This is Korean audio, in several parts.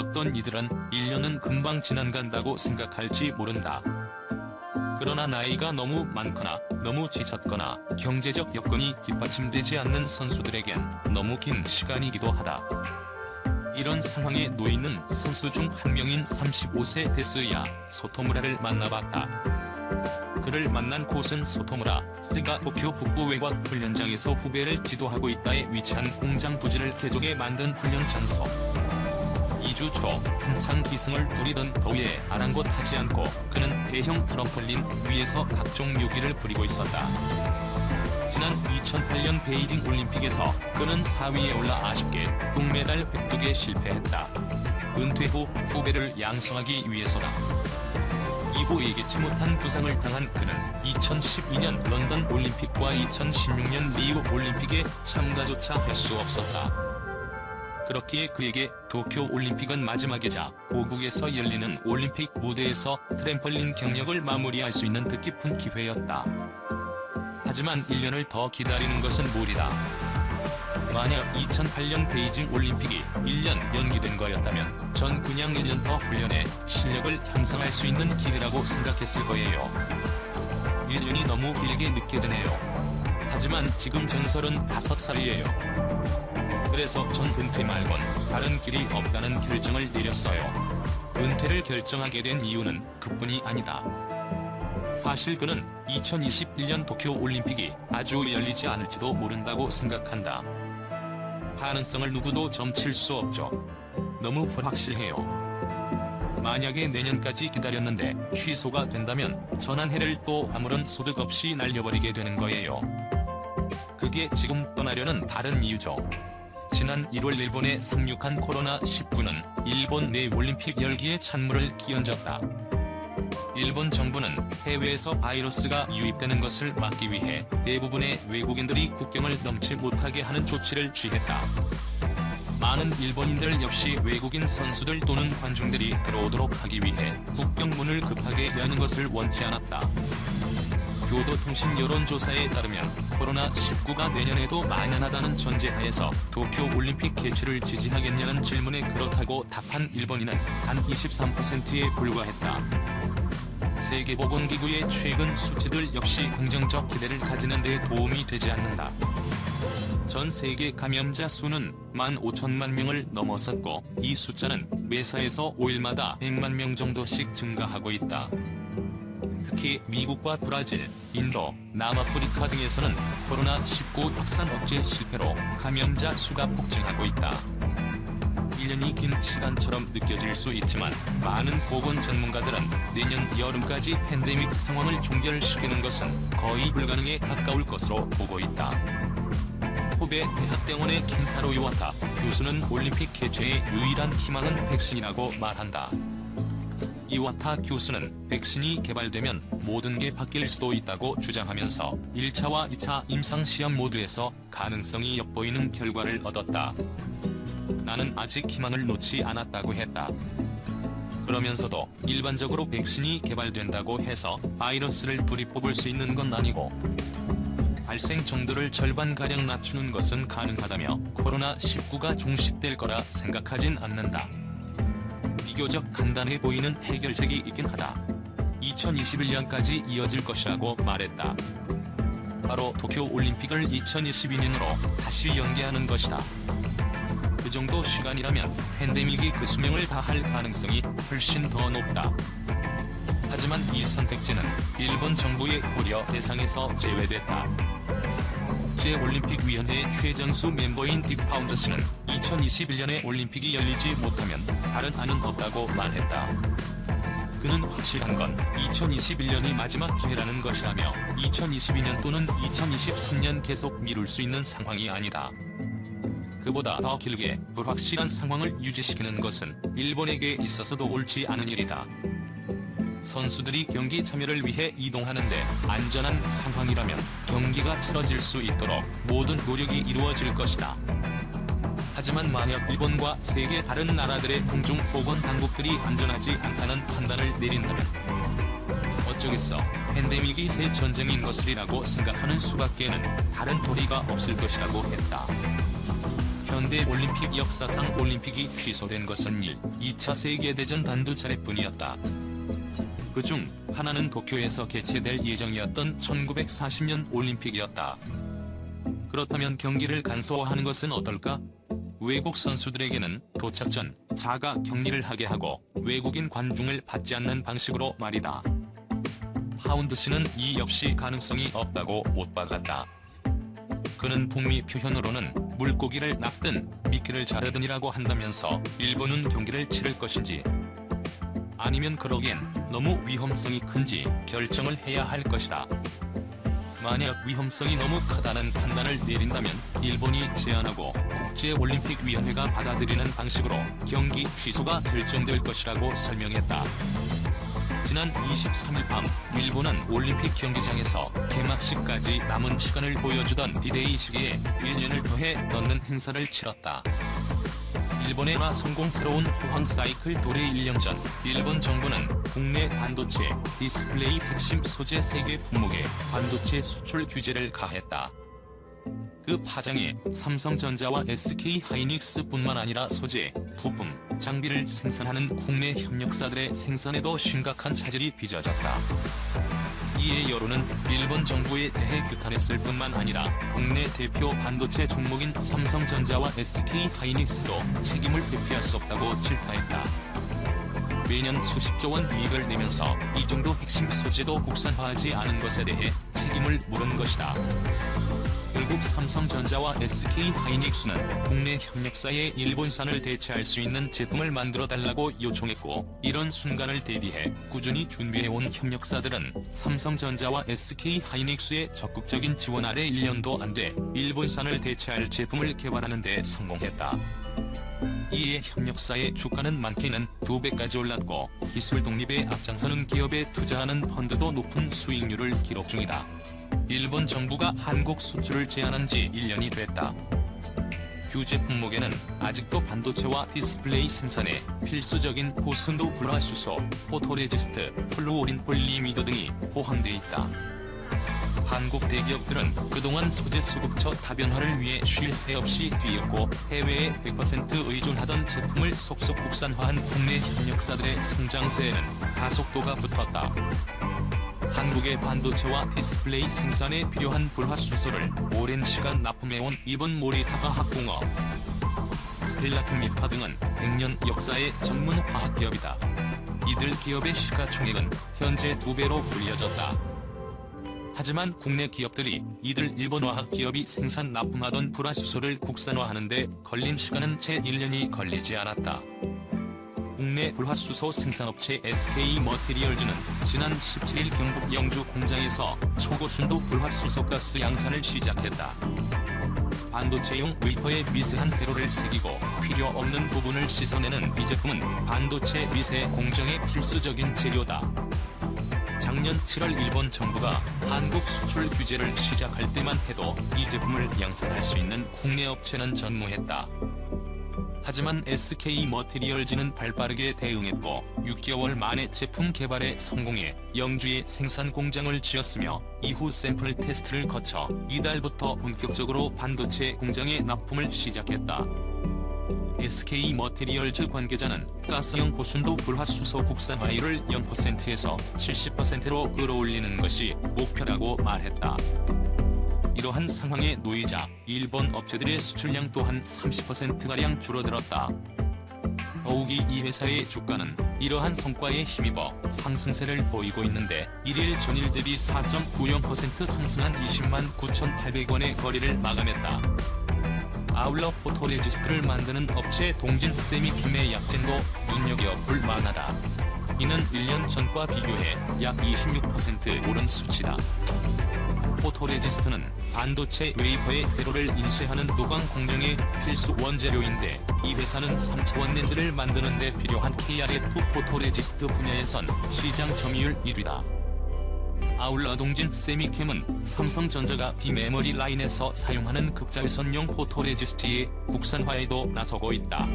어떤 이들은 1년은 금방 지나간다고 생각할지 모른다. 그러나 나이가 너무 많거나 너무 지쳤거나 경제적 여건이 뒷받침되지 않는 선수들에겐 너무 긴 시간이기도 하다. 이런 상황에 놓이는 선수 중 한 명인 35세 데스야 소토무라를 만나봤다. 그를 만난 곳은 소토무라 스가 도쿄 북부 외곽 훈련장에서 후배를 지도하고 있다에 위치한 공장 부지를 개조해 만든 훈련 장소. 2주 초 한창 기승을 부리던 더위에 아랑곳하지 않고 그는 대형 트럼펄린 위에서 각종 묘기를 부리고 있었다. 지난 2008년 베이징 올림픽에서 그는 4위에 올라 아쉽게 동메달 획득에 실패했다. 은퇴 후 후배를 양성하기 위해서다. 이후 예기치 못한 부상을 당한 그는 2012년 런던 올림픽과 2016년 리우 올림픽에 참가조차 할 수 없었다. 그렇기에 그에게 도쿄 올림픽은 마지막이자 고국에서 열리는 올림픽 무대에서 트램펄린 경력을 마무리할 수 있는 뜻깊은 기회였다. 하지만 1년을 더 기다리는 것은 무리다. 만약 2008년 베이징 올림픽이 1년 연기된 거였다면 전 그냥 1년 더 훈련해 실력을 향상할 수 있는 기회라고 생각했을 거예요. 1년이 너무 길게 느껴지네요. 하지만 지금 전설은 5살이에요. 그래서 전 은퇴 말곤 다른 길이 없다는 결정을 내렸어요. 은퇴를 결정하게 된 이유는 그뿐이 아니다. 사실 그는 2021년 도쿄 올림픽이 아주 열리지 않을지도 모른다고 생각한다. 가능성을 누구도 점칠 수 없죠. 너무 불확실해요. 만약에 내년까지 기다렸는데 취소가 된다면 전 한 해를 또 아무런 소득 없이 날려버리게 되는 거예요. 그게 지금 떠나려는 다른 이유죠. 지난 1월 일본에 상륙한 코로나19는 일본 내 올림픽 열기에 찬물을 끼얹었다. 일본 정부는 해외에서 바이러스가 유입되는 것을 막기 위해 대부분의 외국인들이 국경을 넘지 못하게 하는 조치를 취했다. 많은 일본인들 역시 외국인 선수들 또는 관중들이 들어오도록 하기 위해 국경문을 급하게 여는 것을 원치 않았다. 교도통신 여론조사에 따르면 코로나19가 내년에도 만연하다는 전제하에서 도쿄 올림픽 개최를 지지하겠냐는 질문에 그렇다고 답한 일본인은 단 23%에 불과했다. 세계보건기구의 최근 수치들 역시 긍정적 기대를 가지는 데 도움이 되지 않는다. 전 세계 감염자 수는 15,000만 명을 넘어섰고 이 숫자는 매사에서 5일마다 100만 명 정도씩 증가하고 있다. 특히 미국과 브라질, 인도, 남아프리카 등에서는 코로나19 확산 억제 실패로 감염자 수가 폭증하고 있다. 1년이 긴 시간처럼 느껴질 수 있지만 많은 보건 전문가들은 내년 여름까지 팬데믹 상황을 종결시키는 것은 거의 불가능에 가까울 것으로 보고 있다. 후베 대학병원의 켄타로 이와타 교수는 올림픽 개최의 유일한 희망은 백신이라고 말한다. 이와타 교수는 백신이 개발되면 모든 게 바뀔 수도 있다고 주장하면서 1차와 2차 임상시험 모두에서 가능성이 엿보이는 결과를 얻었다. 나는 아직 희망을 놓지 않았다고 했다. 그러면서도 일반적으로 백신이 개발된다고 해서 바이러스를 뿌리 뽑을 수 있는 건 아니고 발생 정도를 절반가량 낮추는 것은 가능하다며 코로나19가 종식될 거라 생각하진 않는다. 비교적 간단해 보이는 해결책이 있긴 하다. 2021년까지 이어질 것이라고 말했다. 바로 도쿄 올림픽을 2022년으로 다시 연기하는 것이다. 그 정도 시간이라면 팬데믹이 그 수명을 다할 가능성이 훨씬 더 높다. 하지만 이 선택지는 일본 정부의 고려 대상에서 제외됐다. 국제올림픽위원회 최정수 멤버인 딕 파운더스는 2021년에 올림픽이 열리지 못하면 다른 안은 없다고 말했다. 그는 확실한 건 2021년이 마지막 기회라는 것이라며 2022년 또는 2023년 계속 미룰 수 있는 상황이 아니다. 그보다 더 길게 불확실한 상황을 유지시키는 것은 일본에게 있어서도 옳지 않은 일이다. 선수들이 경기 참여를 위해 이동하는데 안전한 상황이라면 경기가 치러질 수 있도록 모든 노력이 이루어질 것이다. 하지만 만약 일본과 세계 다른 나라들의 공중보건당국들이 안전하지 않다는 판단을 내린다면 어쩌겠어. 팬데믹이 새 전쟁인 것이라고 생각하는 수밖에는 다른 도리가 없을 것이라고 했다. 현대 올림픽 역사상 올림픽이 취소된 것은 2차 세계대전 단두 차례뿐이었다. 그중 하나는 도쿄에서 개최될 예정이었던 1940년 올림픽이었다. 그렇다면 경기를 간소화하는 것은 어떨까? 외국 선수들에게는 도착 전 자가 격리를 하게 하고 외국인 관중을 받지 않는 방식으로 말이다. 하운드 씨는 이 역시 가능성이 없다고 못 박았다. 그는 북미 표현으로는 물고기를 낚든 미끼를 자르든이라고 한다면서 일본은 경기를 치를 것인지 아니면 그러기엔 너무 위험성이 큰지 결정을 해야 할 것이다. 만약 위험성이 너무 크다는 판단을 내린다면 일본이 제안하고 국제올림픽위원회가 받아들이는 방식으로 경기 취소가 결정될 것이라고 설명했다. 지난 23일 밤 일본은 올림픽 경기장에서 개막식까지 남은 시간을 보여주던 디데이 시기에 1년을 더해 넣는 행사를 치렀다. 일본의 성공스러운 호황 사이클 도래 1년 전 일본 정부는 국내 반도체 디스플레이 핵심 소재 3개 품목에 반도체 수출 규제를 가했다. 그 파장에 삼성전자와 SK하이닉스뿐만 아니라 소재, 부품, 장비를 생산하는 국내 협력사들의 생산에도 심각한 차질이 빚어졌다. 이에 여론은 일본 정부에 대해 규탄했을 뿐만 아니라 국내 대표 반도체 종목인 삼성전자와 SK하이닉스도 책임을 회피할 수 없다고 질타했다. 매년 수십조 원 이익을 내면서 이 정도 핵심 소재도 국산화하지 않은 것에 대해 책임을 물은 것이다. 결국 삼성전자와 SK하이닉스는 국내 협력사의 일본산을 대체할 수 있는 제품을 만들어달라고 요청했고, 이런 순간을 대비해 꾸준히 준비해온 협력사들은 삼성전자와 SK하이닉스의 적극적인 지원 아래 1년도 안 돼 일본산을 대체할 제품을 개발하는 데 성공했다. 이에 협력사의 주가는 많게는 2배까지 올랐고, 기술 독립에 앞장서는 기업에 투자하는 펀드도 높은 수익률을 기록 중이다. 일본 정부가 한국 수출을 제한한 지 1년이 됐다. 규제 품목에는 아직도 반도체와 디스플레이 생산에 필수적인 고순도 불화수소, 포토레지스트, 플루오린 폴리미드 등이 포함돼 있다. 한국 대기업들은 그동안 소재 수급처 다변화를 위해 쉴 새 없이 뛰었고, 해외에 100% 의존하던 제품을 속속 국산화한 국내 협력사들의 성장세에는 가속도가 붙었다. 한국의 반도체와 디스플레이 생산에 필요한 불화수소를 오랜 시간 납품해온 일본 모리타바 학공업, 스텔라케미파 등은 100년 역사의 전문 화학기업이다. 이들 기업의 시가총액은 현재 2배로 불려졌다. 하지만 국내 기업들이 이들 일본 화학기업이 생산 납품하던 불화수소를 국산화하는데 걸린 시간은 채 1년이 걸리지 않았다. 국내 불화수소 생산업체 SK머티리얼즈는 지난 17일 경북 영주 공장에서 초고순도 불화수소가스 양산을 시작했다. 반도체용 웨이퍼에 미세한 회로를 새기고 필요 없는 부분을 씻어내는 이 제품은 반도체 미세 공정의 필수적인 재료다. 작년 7월 일본 정부가 한국 수출 규제를 시작할 때만 해도 이 제품을 양산할 수 있는 국내 업체는 전무했다. 하지만 SK머티리얼즈는 발빠르게 대응했고 6개월 만에 제품 개발에 성공해 영주에 생산 공장을 지었으며, 이후 샘플 테스트를 거쳐 이달부터 본격적으로 반도체 공장에 납품을 시작했다. SK머티리얼즈 관계자는 가스형 고순도 불화수소 국산화율을 0%에서 70%로 끌어올리는 것이 목표라고 말했다. 이러한 상황에 놓이자 일본 업체들의 수출량 또한 30%가량 줄어들었다. 더욱이 이 회사의 주가는 이러한 성과에 힘입어 상승세를 보이고 있는데, 1일 전일 대비 4.90% 상승한 200만 9,800원의 거래를 마감했다. 아울러 포토레지스트를 만드는 업체 동진 세미캠의 약진도 눈여겨볼 만하다. 이는 1년 전과 비교해 약 26% 오른 수치다. 포토레지스트는 반도체 웨이퍼의 회로를 인쇄하는 노광 공정의 필수 원재료인데, 이 회사는 3차원 낸드를 만드는 데 필요한 KrF 포토레지스트 분야에선 시장 점유율 1위다. 아울러 동진 세미캠은 삼성전자가 비메모리 라인에서 사용하는 극자외선용 포토레지스트의 국산화에도 나서고 있다.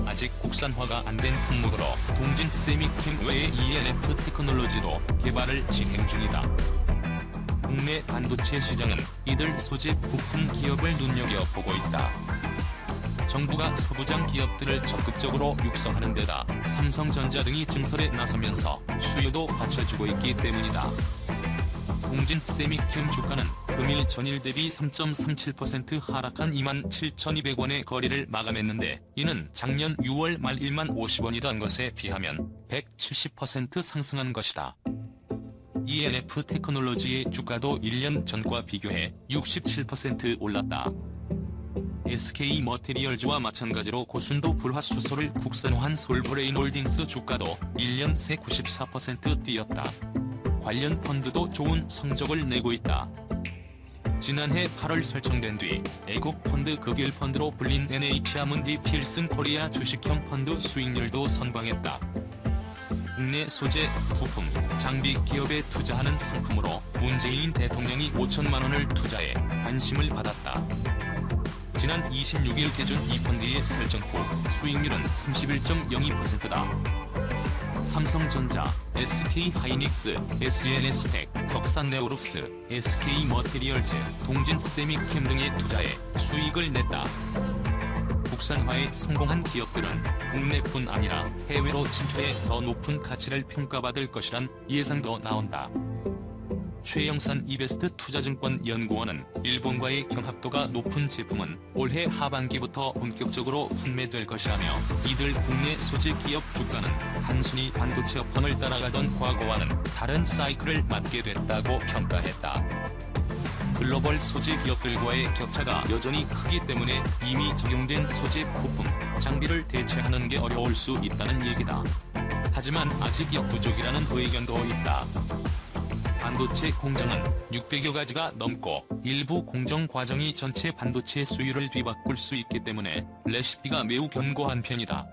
아직 국산화가 안 된 품목으로 동진 세미캠 외의 ELF 테크놀로지도 개발을 진행 중이다. 국내 반도체 시장은 이들 소재 부품 기업을 눈여겨보고 있다. 정부가 서부장 기업들을 적극적으로 육성하는 데다 삼성전자 등이 증설에 나서면서 수요도 받쳐주고 있기 때문이다. 동진 세미캠 주가는 금일 전일 대비 3.37% 하락한 27,200원의 거래를 마감했는데, 이는 작년 6월 말 10,050원이던 것에 비하면 170% 상승한 것이다. ENF 테크놀로지의 주가도 1년 전과 비교해 67% 올랐다. SK 머티리얼즈와 마찬가지로 고순도 불화수소를 국산화한 솔브레인홀딩스 주가도 1년 새 94% 뛰었다. 관련 펀드도 좋은 성적을 내고 있다. 지난해 8월 설정된 뒤 애국 펀드 극일 펀드로 불린 NH아문디 필슨 코리아 주식형 펀드 수익률도 선방했다. 국내 소재, 부품, 장비 기업에 투자하는 상품으로 문재인 대통령이 5천만 원을 투자해 관심을 받았다. 지난 26일 기준 이 펀드의 설정 후 수익률은 31.02%다. 삼성전자, SK하이닉스, SNS텍, 덕산네오룩스, SK머티리얼즈, 동진세미캠 등에 투자해 수익을 냈다. 국산화에 성공한 기업들은 국내뿐 아니라 해외로 진출해 더 높은 가치를 평가받을 것이란 예상도 나온다. 최영산 이베스트 투자증권 연구원은 일본과의 경합도가 높은 제품은 올해 하반기부터 본격적으로 판매될 것이라며, 이들 국내 소재 기업 주가는 단순히 반도체 업황을 따라가던 과거와는 다른 사이클을 맞게 됐다고 평가했다. 글로벌 소재 기업들과의 격차가 여전히 크기 때문에 이미 적용된 소재 부품, 장비를 대체하는 게 어려울 수 있다는 얘기다. 하지만 아직 역부족이라는 의견도 있다. 반도체 공정은 600여 가지가 넘고 일부 공정 과정이 전체 반도체 수율을 뒤바꿀 수 있기 때문에 레시피가 매우 견고한 편이다.